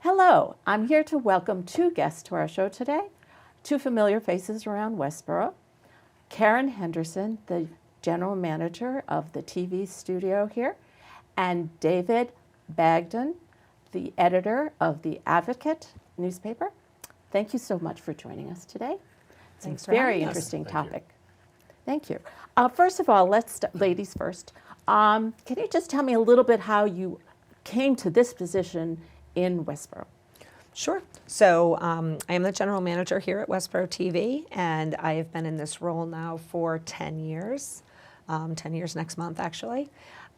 Hello, I'm here to welcome two guests to our show today, two familiar faces around Westborough. Karen Henderson, the general manager of the TV studio here, and David Bagdon, the editor of the Advocate newspaper. Thank you so much for joining us today. It's a very interesting topic. Thank you. First of all, ladies first. Can you just tell me a little bit how you came to this position in Westborough? Sure. So I am the general manager here at Westborough TV, and I have been in this role now for 10 years, 10 years next month, actually.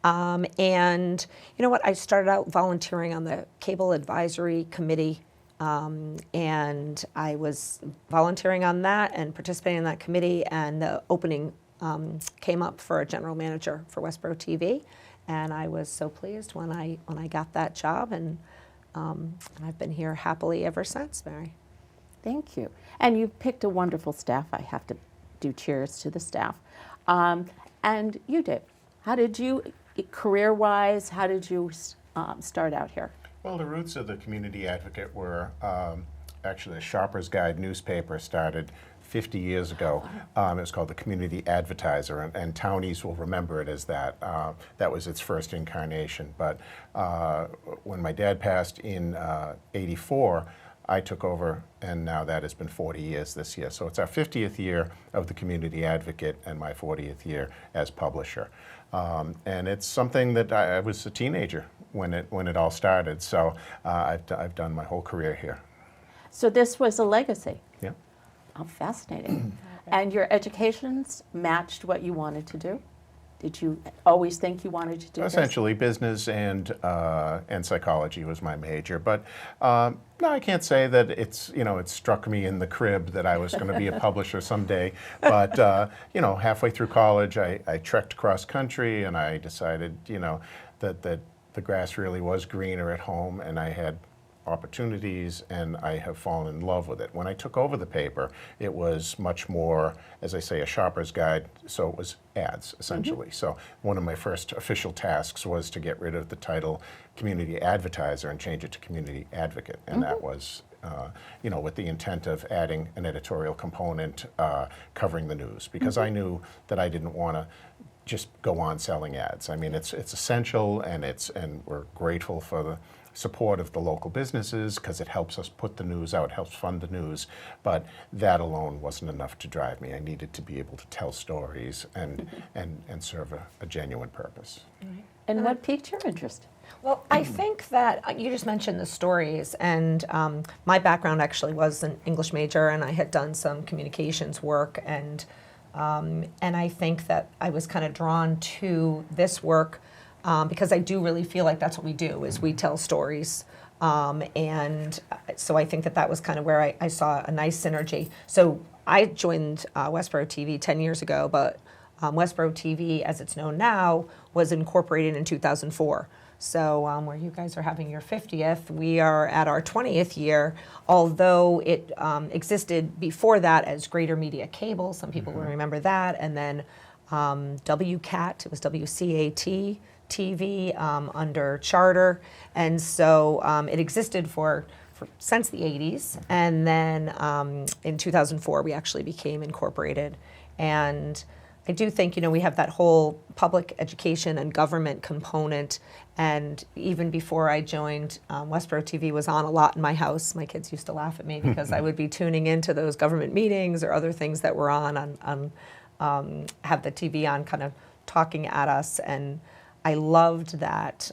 And you know what? I started out volunteering on the Cable Advisory Committee, and I was volunteering on that and participating in that committee, and the opening came up for a general manager for Westborough TV, and I was so pleased when I got that job, and I've been here happily ever since, Mary. Thank you. And you picked a wonderful staff. I have to do cheers to the staff. And you, Dave, how did you, career-wise, how did you start out here? Well, the roots of the Community Advocate were actually a Shopper's Guide newspaper started 50 years ago. It was called the Community Advertiser, and townies will remember it as that. That was its first incarnation. But when my dad passed in '84, I took over, and now that has been 40 years this year. So it's our 50th year of the Community Advocate and my 40th year as publisher. And it's something that I was a teenager when it all started. So I've done my whole career here. So this was a legacy. Yeah. Oh, fascinating. And your educations matched what you wanted to do? Did you always think you wanted to do Essentially, business and psychology was my major. But no, I can't say that it's, it struck me in the crib that I was going to be a publisher someday. But, halfway through college, I trekked cross country, and I decided, that the grass really was greener at home, and I had opportunities, and I have fallen in love with it. When I took over the paper, it was much more, as I say, a shopper's guide, so it was ads, essentially. So one of my first official tasks was to get rid of the title Community Advertiser and change it to Community Advocate, and that was with the intent of adding an editorial component covering the news, because I knew that I didn't want to just go on selling ads. I mean, it's essential, and we're grateful for the support of the local businesses because it helps us put the news out, helps fund the news, but that alone wasn't enough to drive me. I needed to be able to tell stories and serve a genuine purpose. And what piqued your interest? Well, I think that you just mentioned the stories, and my background actually was an English major, and I had done some communications work, and I think that I was kind of drawn to this work because I do really feel like that's what we do, is we tell stories. And so I think that was kind of where I saw a nice synergy. So I joined Westborough TV 10 years ago, but Westborough TV, as it's known now, was incorporated in 2004. So where you guys are having your 50th, we are at our 20th year, although it existed before that as Greater Media Cable. Some people will remember that. And then WCAT, it was WCAT TV under charter. And so it existed since the 80s. And then in 2004, we actually became incorporated. And I do think, we have that whole public education and government component. And even before I joined, Westborough TV was on a lot in my house. My kids used to laugh at me because I would be tuning into those government meetings or other things that were on have the TV on kind of talking at us. And I loved that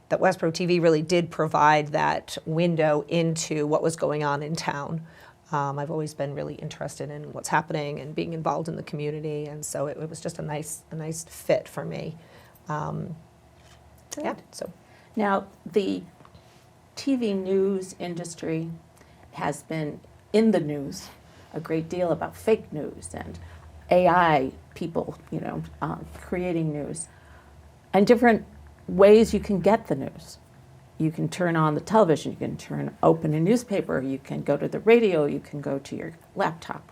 that Westborough TV really did provide that window into what was going on in town. I've always been really interested in what's happening and being involved in the community, and so it was just a nice fit for me. So now the TV news industry has been in the news a great deal about fake news and AI people, creating news, and different ways you can get the news. You can turn on the television, you can open a newspaper, you can go to the radio, you can go to your laptop.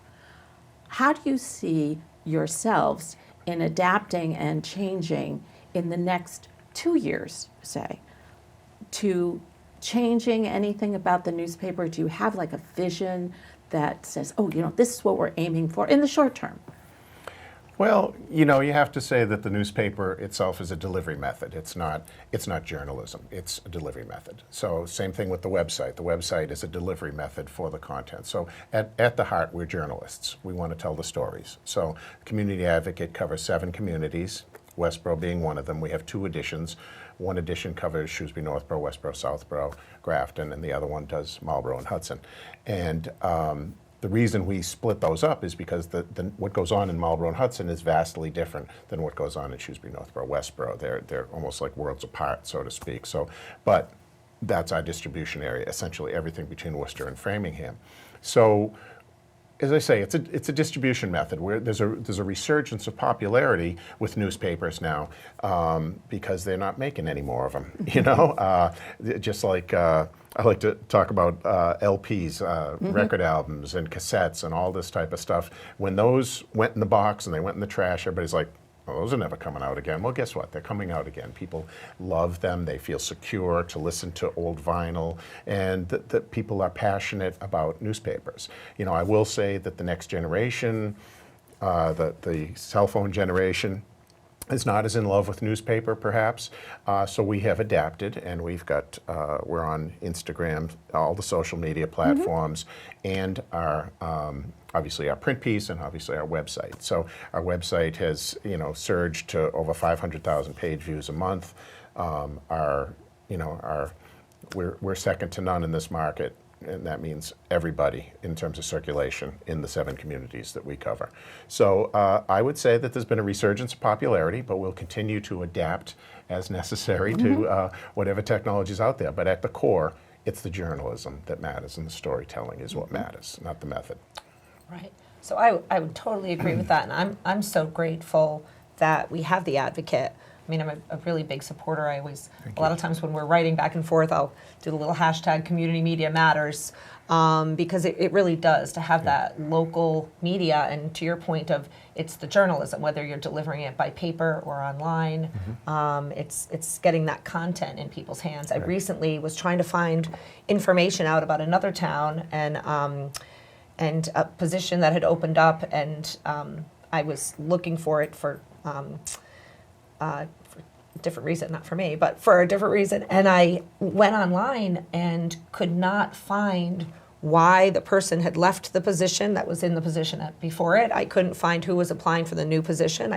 How do you see yourselves in adapting and changing in the next 2 years, say, to changing anything about the newspaper? Do you have like a vision that says, oh, this is what we're aiming for in the short term? Well, you have to say that the newspaper itself is a delivery method. It's not journalism. It's a delivery method. So same thing with the website. The website is a delivery method for the content. So at the heart, we're journalists. We want to tell the stories. So Community Advocate covers 7 communities, Westborough being one of them. We have 2 editions. One edition covers Shrewsbury, Northborough, Westborough, Southborough, Grafton, and the other one does Marlborough and Hudson. And the reason we split those up is because what goes on in Marlborough and Hudson is vastly different than what goes on in Shrewsbury, Northborough, Westborough. They're almost like worlds apart, so to speak. So, but that's our distribution area, essentially everything between Worcester and Framingham. So, as I say, it's a distribution method where there's a resurgence of popularity with newspapers now because they're not making any more of them. Just like I like to talk about LPs, record albums, and cassettes, and all this type of stuff. When those went in the box and they went in the trash, everybody's like, well, those are never coming out again. Well, guess what? They're coming out again. People love them. They feel secure to listen to old vinyl, and that people are passionate about newspapers. I will say that the next generation, the cell phone generation, is not as in love with newspaper, perhaps. So we have adapted, and we're on Instagram, all the social media platforms, and our obviously our print piece, and obviously our website. So our website has surged to over 500,000 page views a month. We're second to none in this market. And that means everybody in terms of circulation in the 7 communities that we cover. So I would say that there's been a resurgence of popularity, but we'll continue to adapt as necessary to whatever technology is out there. But at the core, it's the journalism that matters, and the storytelling is what matters, not the method. Right. So I would totally agree with that, and I'm so grateful that we have the Advocate. I mean, I'm a really big supporter. A lot of times when we're writing back and forth, I'll do the little hashtag Community Media Matters, because it really does to have that local media. And to your point of it's the journalism, whether you're delivering it by paper or online, it's getting that content in people's hands. Right. I recently was trying to find information out about another town and a position that had opened up, and I was looking for it for a different reason, not for me, but for a different reason. And I went online and could not find why the person had left the position that was in the position before it. I couldn't find who was applying for the new position.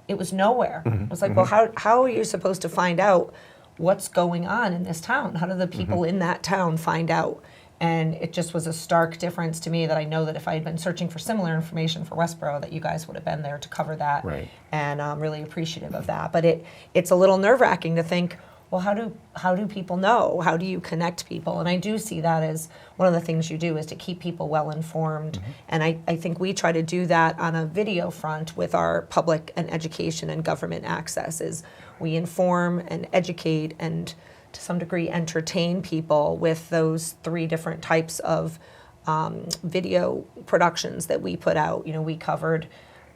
It was nowhere. I was like, well, how are you supposed to find out what's going on in this town? How do the people in that town find out? And it just was a stark difference to me that I know that if I had been searching for similar information for Westborough, that you guys would have been there to cover that. Right. And I'm really appreciative of that. But it's a little nerve-wracking to think, well, how do people know? How do you connect people? And I do see that as one of the things you do is to keep people well informed. And I think we try to do that on a video front with our public and education and government access. Is we inform and educate and to some degree entertain people with those 3 different types of video productions that we put out. We covered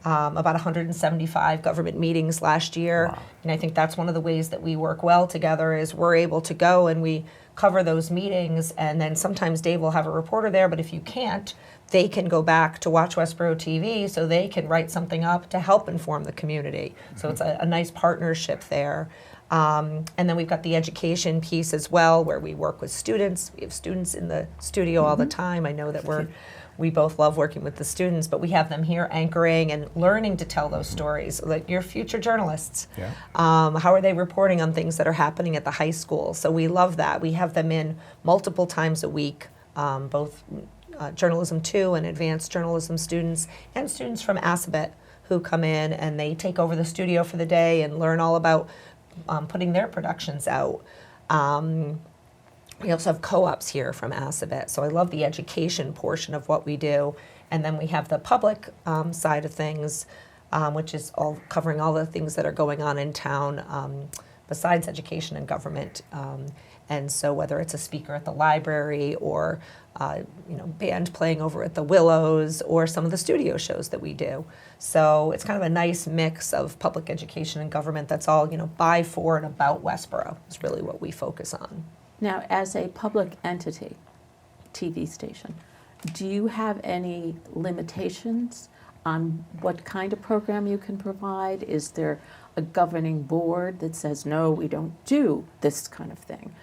about 175 government meetings last year. Wow. And I think that's one of the ways that we work well together is we're able to go and we cover those meetings, and then sometimes Dave will have a reporter there, but if you can't, they can go back to watch Westborough TV so they can write something up to help inform the community. So it's a nice partnership there. And then we've got the education piece as well, where we work with students. We have students in the studio all the time. I know that we both love working with the students, but we have them here anchoring and learning to tell those stories. Like, you're future journalists. Yeah. How are they reporting on things that are happening at the high school? So we love that. We have them in multiple times a week, both Journalism 2 and advanced journalism students, and students from Assabet who come in and they take over the studio for the day and learn all about putting their productions out. We also have co-ops here from Assabet, so I love the education portion of what we do. And then we have the public side of things, which is all covering all the things that are going on in town besides education and government. And so whether it's a speaker at the library or band playing over at the Willows or some of the studio shows that we do. So it's kind of a nice mix of public education and government that's all by, for, and about Westborough is really what we focus on. Now, as a public entity, TV station, do you have any limitations on what kind of program you can provide? Is there a governing board that says, no, we don't do this kind of thing,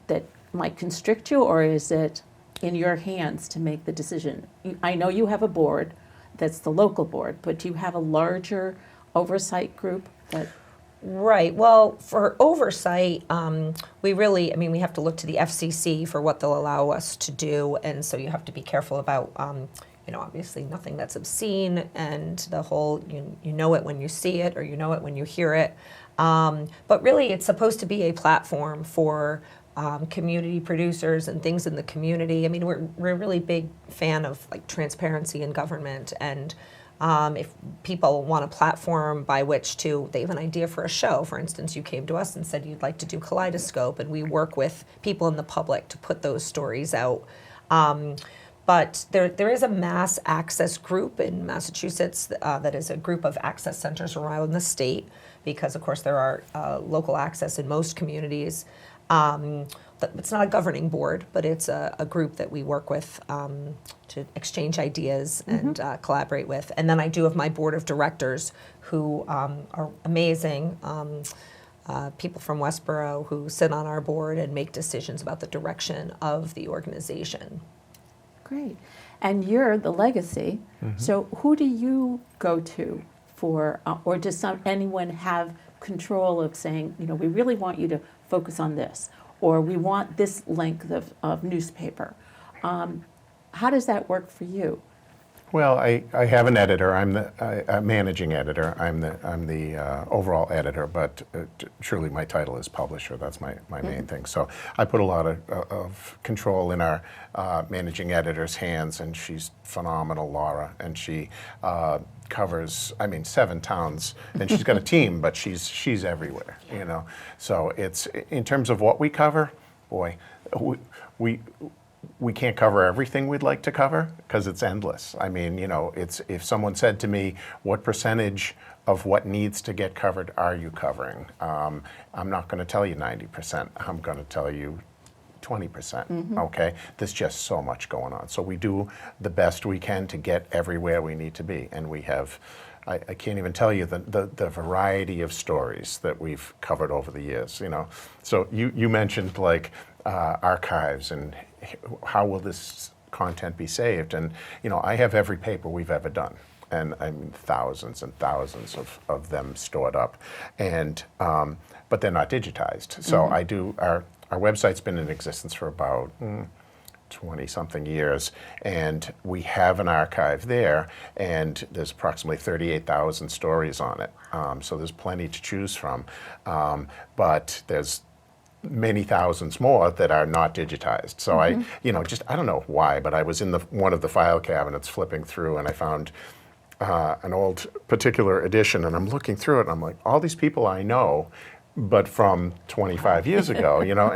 that might constrict you, or is it in your hands to make the decision? I know you have a board, that's the local board, but do you have a larger oversight group that? Right. Well, for oversight, we really, I mean, we have to look to the FCC for what they'll allow us to do, and so you have to be careful about, you know, obviously nothing that's obscene, and the whole, you know it when you see it, or you know it when you hear it. But really, it's supposed to be a platform for community producers and things in the community. I mean, we're a really big fan of like transparency in government, and if people want a platform by which they have an idea for a show. For instance, you came to us and said you'd like to do Kaleidoscope, and we work with people in the public to put those stories out. But there is a mass access group in Massachusetts that is a group of access centers around the state, because of course there are local access in most communities. It's not a governing board, but it's a group that we work with to exchange ideas and collaborate with. And then I do have my board of directors who are amazing people from Westborough who sit on our board and make decisions about the direction of the organization. Great. And you're the legacy, so who do you go to for, or does anyone have control of saying, you know, we really want you to focus on this, or we want this length of newspaper? How does that work for you? Well, I have an editor. I'm the managing editor. I'm the overall editor, but truly my title is publisher. That's my main thing. So I put a lot of control in our managing editor's hands, and she's phenomenal, Laura, and she covers, 7 towns, and she's got a team, but she's everywhere, you know. So it's, in terms of what we cover, boy, we can't cover everything we'd like to cover because it's endless. I mean, you know, it's, if someone said to me, what percentage of what needs to get covered are you covering? I'm not going to tell you 90%. I'm going to tell you 20%, okay? There's just so much going on. So we do the best we can to get everywhere we need to be. And we have, I can't even tell you the variety of stories that we've covered over the years, you know? So you mentioned like archives and how will this content be saved? And, you know, I have every paper we've ever done. And I mean, thousands and thousands of them stored up. And, but they're not digitized. So I do, our website's been in existence for about 20-something years, and we have an archive there, and there's approximately 38,000 stories on it. So there's plenty to choose from, but there's many thousands more that are not digitized. So I don't know why, but I was in one of the file cabinets flipping through, and I found an old particular edition, and I'm looking through it, and I'm like, all these people I know, but from 25 years ago, you know,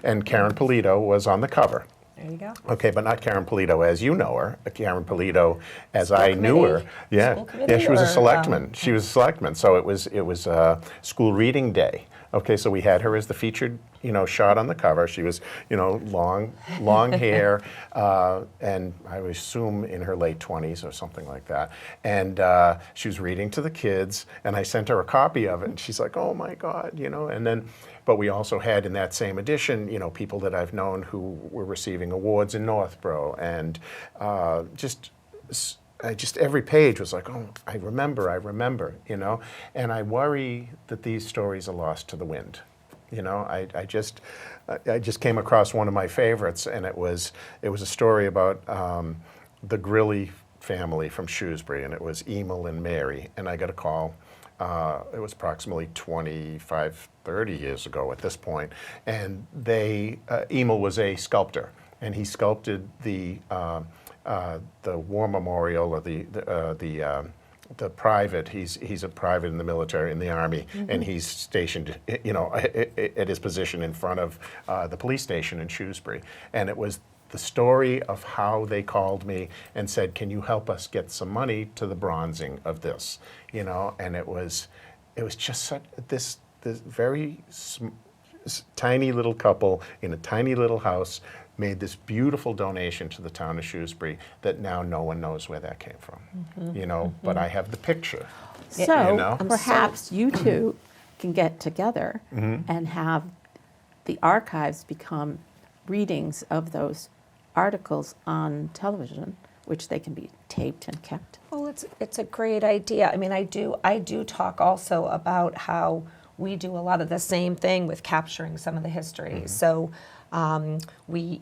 and Karen Polito was on the cover. There you go. Okay, but not Karen Polito as you know her. Karen Polito as I knew her. Yeah, she was a selectman. She was a selectman. So it was school reading day. Okay, so we had her as the featured, you know, shot on the cover. She was, you know, long hair, and I would assume in her late 20s or something like that. And she was reading to the kids, and I sent her a copy of it, and she's like, "Oh my God," you know. And then, but we also had in that same edition, you know, people that I've known who were receiving awards in Northborough, and just every page was like, oh, I remember, you know, and I worry that these stories are lost to the wind. You know, I just came across one of my favorites, and it was a story about the Grilly family from Shrewsbury, and it was Emil and Mary, and I got a call. It was approximately 25, 30 years ago at this point, and Emil was a sculptor, and he sculpted the war memorial, or the private. He's a private in the military, in the Army, and he's stationed, you know, at his position in front of the police station in Shrewsbury. And it was the story of how they called me and said, "Can you help us get some money to the bronzing of this?" You know, and it was just such this very tiny little couple in a tiny little house made this beautiful donation to the town of Shrewsbury that now no one knows where that came from. But I have the picture. So perhaps you two can get together and have the archives become readings of those articles on television, which they can be taped and kept. Well, it's a great idea. I mean, I do talk also about how we do a lot of the same thing with capturing some of the history. So we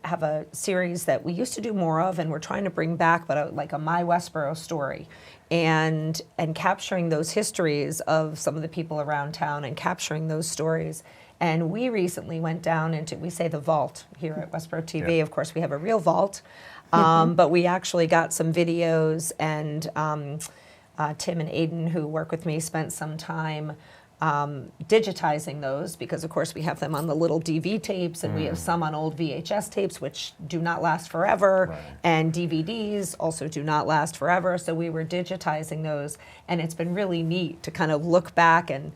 have a series that we used to do more of, and we're trying to bring back, but like a My Westborough story, and capturing those histories of some of the people around town and capturing those stories. And we recently went down into, we say the vault here at Westborough TV. Yeah. Of course, we have a real vault, but we actually got some videos, and Tim and Aiden, who work with me, spent some time digitizing those, because of course we have them on the little DV tapes, and we have some on old VHS tapes, which do not last forever, and DVDs also do not last forever. So we were digitizing those, and it's been really neat to kind of look back and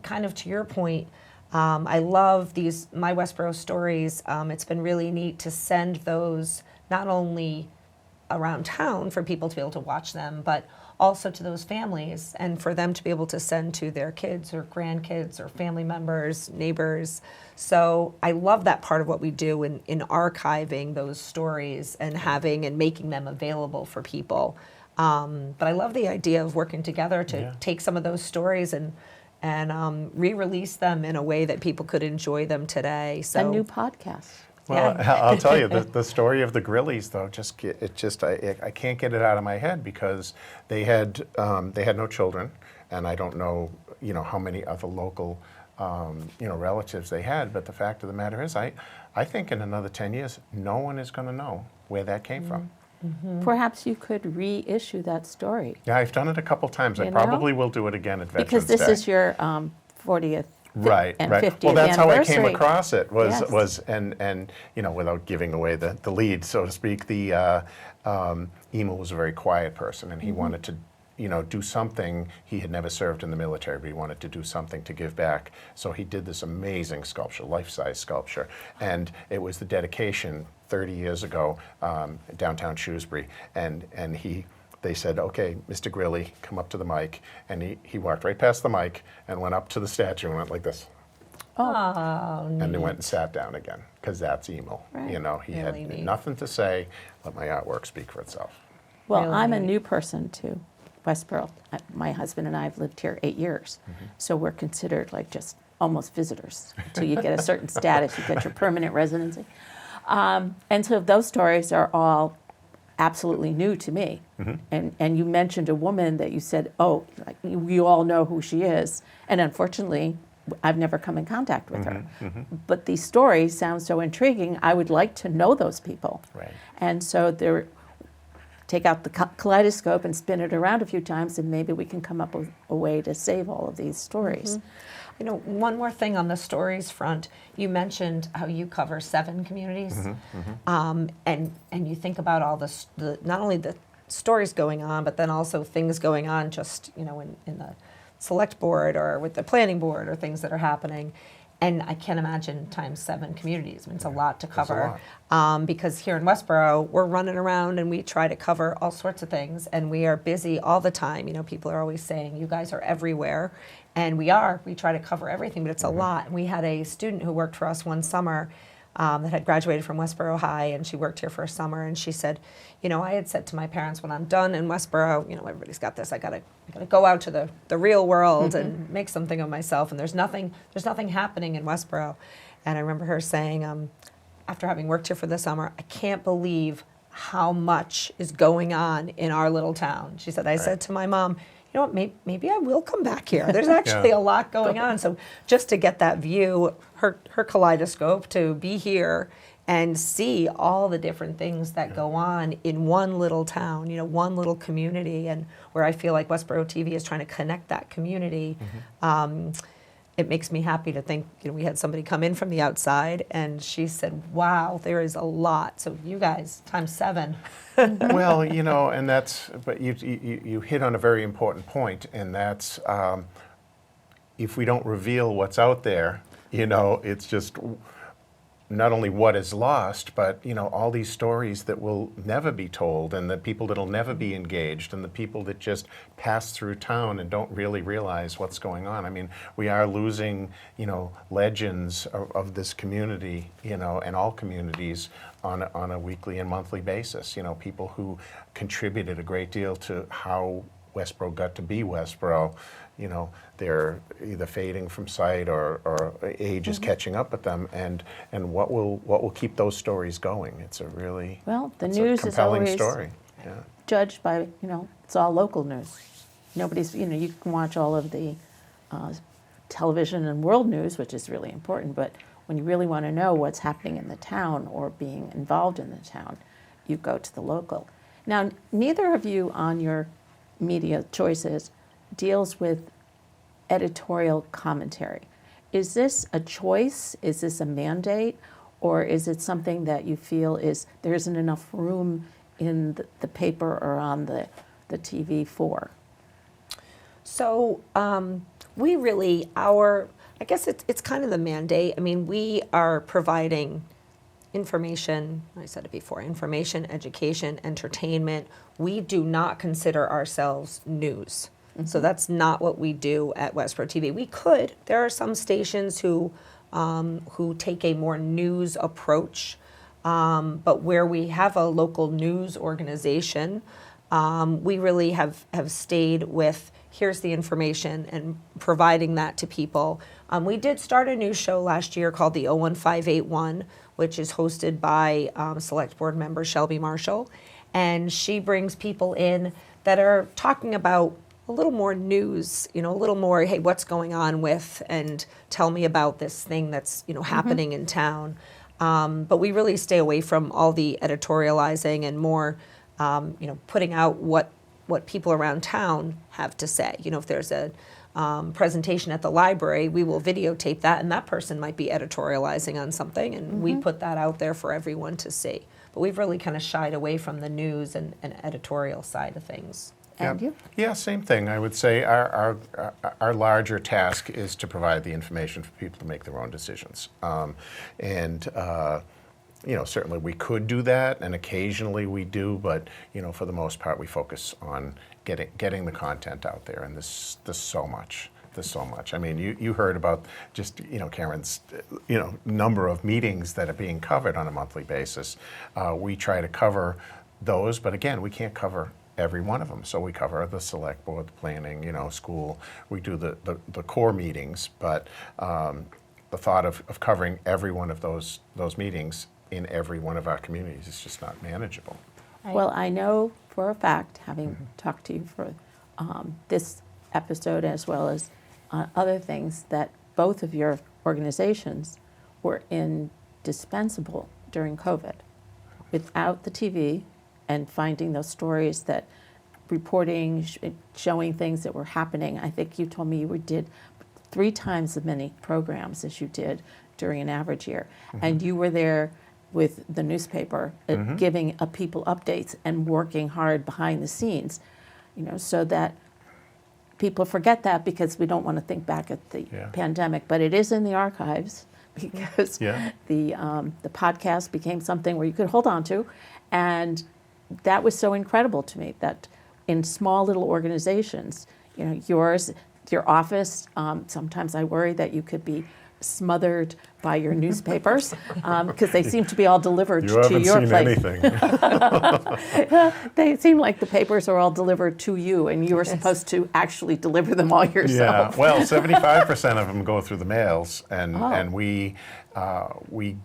kind of, to your point, I love these My Westborough stories. It's been really neat to send those not only around town for people to be able to watch them, but also to those families, and for them to be able to send to their kids or grandkids or family members, neighbors. So I love that part of what we do in archiving those stories and having and making them available for people. But I love the idea of working together to take some of those stories and re-release them in a way that people could enjoy them today. So a new podcast. Well, I'll tell you, the story of the Grillies, though, I can't get it out of my head, because they had no children, and I don't know, how many other local, relatives they had. But the fact of the matter is, I think in another 10 years, no one is going to know where that came from. Perhaps you could reissue that story. Yeah, I've done it a couple times. I probably will do it again at Veterans Day. Because this is your 40th. Right. And 50th well, that's how I came anniversary. across it. And without giving away the lead, so to speak, the Emil was a very quiet person, and he wanted to, do something. He had never served in the military, but he wanted to do something to give back. So he did this amazing sculpture, life-size sculpture, and it was the dedication 30 years ago, downtown Shrewsbury, and they said, okay, Mr. Grilly, come up to the mic. And he walked right past the mic and went up to the statue and went like this. Oh, and then went and sat down again, because that's Emil. Right. He Really had neat. nothing to say, let my artwork speak for itself. Well, Really I'm a neat. new person to Westborough. My husband and I have lived here 8 years, so we're considered like just almost visitors until you get a certain status, you get your permanent residency. And so those stories are all absolutely new to me. And you mentioned a woman that you said, we all know who she is. And unfortunately, I've never come in contact with her. But these stories sound so intriguing. I would like to know those people. Right. And so take out the kaleidoscope and spin it around a few times, and maybe we can come up with a way to save all of these stories. One more thing on the stories front. You mentioned how you cover 7 communities, and you think about all the not only the stories going on, but then also things going on just in the select board or with the planning board, or things that are happening. And I can't imagine times 7 communities. I mean, it's a lot to cover. Because here in Westborough, we're running around and we try to cover all sorts of things, and we are busy all the time. People are always saying, you guys are everywhere. And we try to cover everything, but it's a lot. And we had a student who worked for us one summer that had graduated from Westborough High, and she worked here for a summer, and she said, I had said to my parents, when I'm done in Westborough, everybody's got this, I gotta go out to the real world and make something of myself, and there's nothing happening in Westborough. And I remember her saying, after having worked here for the summer, I can't believe how much is going on in our little town. She said, I said to my mom, what, maybe I will come back here. There's actually a lot going on. So just to get that view, her kaleidoscope, to be here and see all the different things that go on in one little town, one little community, and where I feel like Westborough TV is trying to connect that community. It makes me happy to think, we had somebody come in from the outside, and she said, wow, there is a lot. So you guys, times 7. Well, and but you hit on a very important point, and that's if we don't reveal what's out there, It's just not only what is lost, but all these stories that will never be told, and the people that'll never be engaged, and the people that just pass through town and don't really realize what's going on. I mean, we are losing legends of this community, and all communities on a weekly and monthly basis. People who contributed a great deal to how Westborough got to be Westborough. They're either fading from sight or age is catching up with them, and what will keep those stories going? It's a really news is compelling always story. Yeah. judged by it's all local news. Nobody's you can watch all of the television and world news, which is really important, but when you really want to know what's happening in the town or being involved in the town, you go to the local. Now, neither of you on your media choices deals with editorial commentary. Is this a choice? Is this a mandate? Or is it something that you feel there isn't enough room in the paper or on the TV for? So we really, I guess it's kind of the mandate. I mean, we are providing information, I said it before, information, education, entertainment. We do not consider ourselves news. So that's not what we do at Westborough TV. We could. There are some stations who take a more news approach, but where we have a local news organization, we really have stayed with here's the information and providing that to people. We did start a new show last year called the 01581, which is hosted by Select Board member Shelby Marshall, and she brings people in that are talking about a little more news, a little more, hey, what's going on with, and tell me about this thing that's, happening in town. But we really stay away from all the editorializing and more, putting out what people around town have to say. If there's a presentation at the library, we will videotape that, and that person might be editorializing on something, and we put that out there for everyone to see. But we've really kind of shied away from the news and editorial side of things. And you? Yeah, same thing. I would say our larger task is to provide the information for people to make their own decisions. Certainly we could do that, and occasionally we do, but for the most part we focus on getting the content out there, and there's so much. There's so much. I mean, you heard about just Karen's number of meetings that are being covered on a monthly basis. We try to cover those, but again, we can't cover every one of them. So we cover the select board, the planning, school. We do the core meetings, but the thought of covering every one of those meetings in every one of our communities is just not manageable. Well, I know for a fact, having talked to you for this episode as well as other things, that both of your organizations were indispensable during COVID. Without the TV and finding those stories, that reporting, showing things that were happening. I think you told me you did 3 times as many programs as you did during an average year. And you were there with the newspaper, giving people updates and working hard behind the scenes, so that people forget that because we don't want to think back at the pandemic. But it is in the archives because the podcast became something where you could hold on to, and that was so incredible to me that in small little organizations, yours, your office, sometimes I worry that you could be smothered by your newspapers because they seem to be all delivered to your place. You haven't seen anything. They seem like the papers are all delivered to you, and you are supposed to actually deliver them all yourself. Yeah, well, 75% of them go through the mails, and we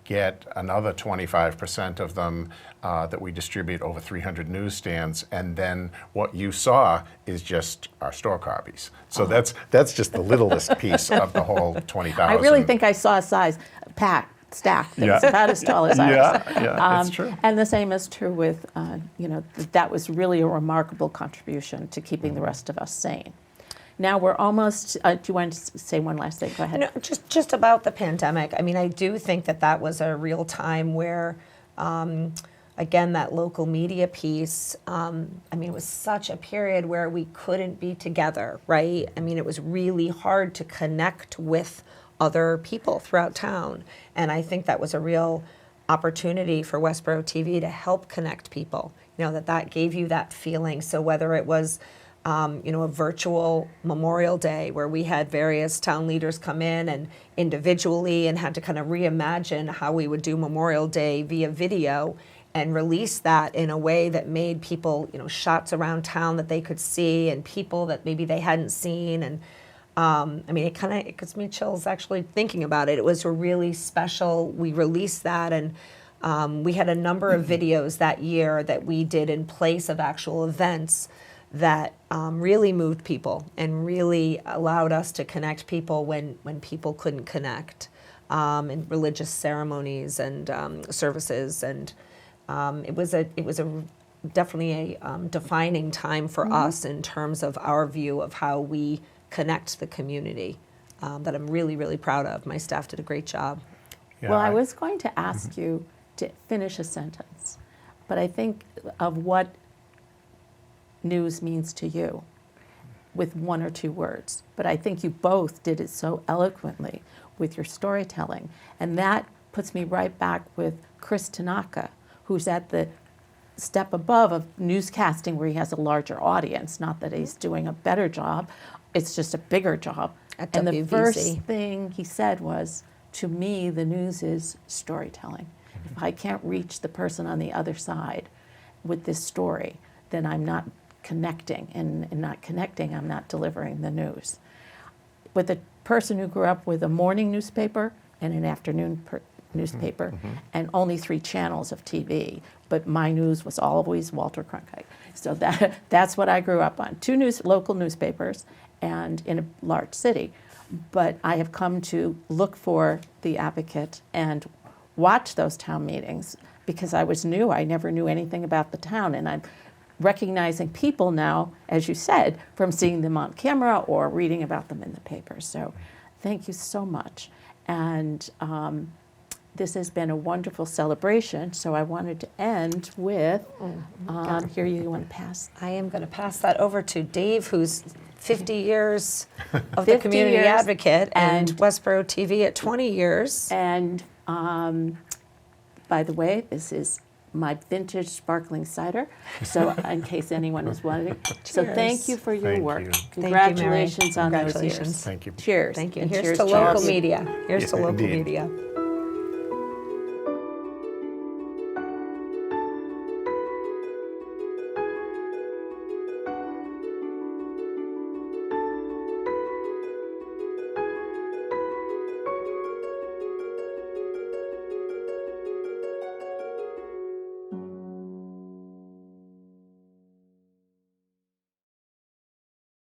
get another 25% of them that we distribute over 300 newsstands, and then what you saw is just our store copies. So that's just the littlest piece of the whole 20,000. I really think I saw a size stacked things about as tall as ours. Yeah, that's true. And the same is true with, that was really a remarkable contribution to keeping the rest of us sane. Now we're almost, do you want to say one last thing? Go ahead. No, just about the pandemic. I mean, I do think that was a real time where, again, that local media piece, it was such a period where we couldn't be together, right? I mean, it was really hard to connect with other people throughout town. And I think that was a real opportunity for Westborough TV to help connect people, that gave you that feeling. So whether it was a virtual Memorial Day where we had various town leaders come in and individually and had to kind of reimagine how we would do Memorial Day via video and release that in a way that made people, shots around town that they could see and people that maybe they hadn't seen. And it gives me chills actually thinking about it. It was a really special, we released that, and we had a number of videos that year that we did in place of actual events that really moved people and really allowed us to connect people when people couldn't connect, in religious ceremonies and services. And it was definitely a defining time for us in terms of our view of how we connect the community, that I'm really, really proud of. My staff did a great job. Yeah, Well, I was going to ask you to finish a sentence, but I think of what news means to you with one or two words. But I think you both did it so eloquently with your storytelling. And that puts me right back with Chris Tanaka, who's at the step above of newscasting where he has a larger audience. Not that he's doing a better job, it's just a bigger job. At And the WBC. first thing he said was, to me, the news is storytelling. If I can't reach the person on the other side with this story, then I'm not connecting, and not connecting, I'm not delivering the news. With a person who grew up with a morning newspaper and an afternoon newspaper and only 3 channels of TV, but my news was always Walter Cronkite. So that's what I grew up on. 2 local newspapers and in a large city. But I have come to look for the Advocate and watch those town meetings because I was new. I never knew anything about the town, and I'm recognizing people now, as you said, from seeing them on camera or reading about them in the paper. So thank you so much. And this has been a wonderful celebration, so I wanted to end with, here you want to pass. I am going to pass that over to Dave, who's 50 years of 50 the community years, advocate, and and- Westborough TV at 20 years. And by the way, this is my vintage sparkling cider, so in case anyone is wondering. So thank you for your Thank work. you. Thank you, Mary. Congratulations on those Congratulations. years. Thank you. Cheers. Thank you. And Here's cheers to all local of you. media. Here's to Yeah, local indeed. media.